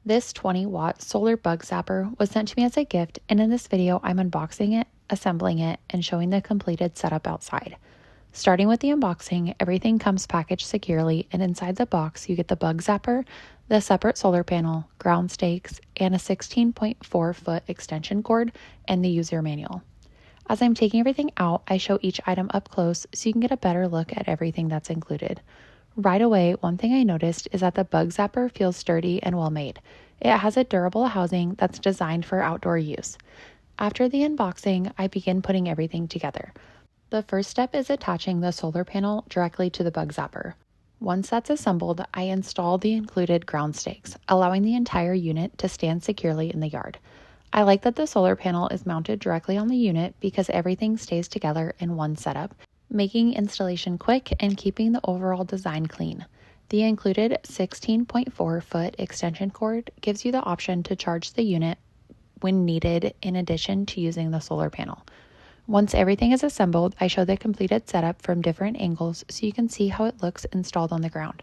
This 20-watt solar bug zapper was sent to me as a gift, and in this video I'm unboxing it, assembling it, and showing the completed setup outside. Starting with the unboxing, everything comes packaged securely, and inside the box you get the bug zapper, the separate solar panel, ground stakes, and a 16.4-foot extension cord, and the user manual. As I'm taking everything out, I show each item up close so you can get a better look at everything that's included. Right away, one thing I noticed is that the bug zapper feels sturdy and well made. It has a durable housing that's designed for outdoor use. After the unboxing, I begin putting everything together. The first step is attaching the solar panel directly to the bug zapper. Once that's assembled, I install the included ground stakes, allowing the entire unit to stand securely in the yard. I like that the solar panel is mounted directly on the unit because everything stays together in one setup, making installation quick and keeping the overall design clean. The included 16.4-foot extension cord gives you the option to charge the unit when needed in addition to using the solar panel. Once everything is assembled, I show the completed setup from different angles so you can see how it looks installed on the ground.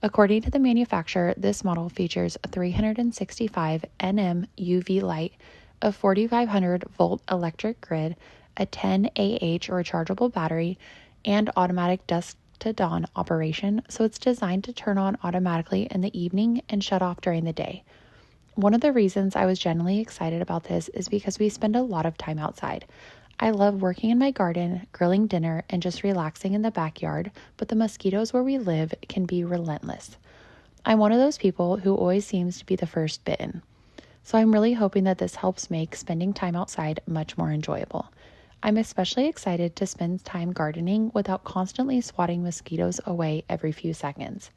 According to the manufacturer, this model features a 365 nm UV light, a 4500 volt electric grid, a 10 Ah rechargeable battery, and automatic dusk to dawn operation, so it's designed to turn on automatically in the evening and shut off during the day. One of the reasons I was genuinely excited about this is because we spend a lot of time outside. I love working in my garden, grilling dinner, and just relaxing in the backyard, but the mosquitoes where we live can be relentless. I'm one of those people who always seems to be the first bitten. So I'm really hoping that this helps make spending time outside much more enjoyable. I'm especially excited to spend time gardening without constantly swatting mosquitoes away every few seconds.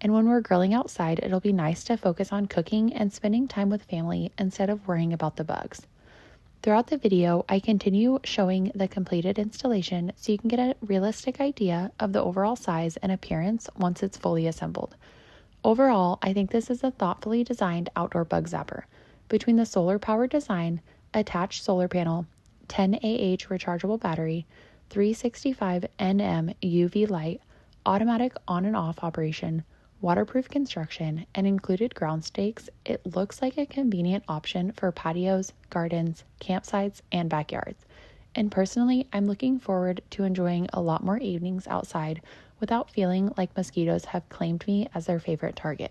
And when we're grilling outside, it'll be nice to focus on cooking and spending time with family instead of worrying about the bugs. Throughout the video, I continue showing the completed installation so you can get a realistic idea of the overall size and appearance once it's fully assembled. Overall, I think this is a thoughtfully designed outdoor bug zapper. Between the solar-powered design, attached solar panel, 10 Ah rechargeable battery, 365 nm UV light, automatic on and off operation, waterproof construction, and included ground stakes, it looks like a convenient option for patios, gardens, campsites, and backyards. And personally, I'm looking forward to enjoying a lot more evenings outside without feeling like mosquitoes have claimed me as their favorite target.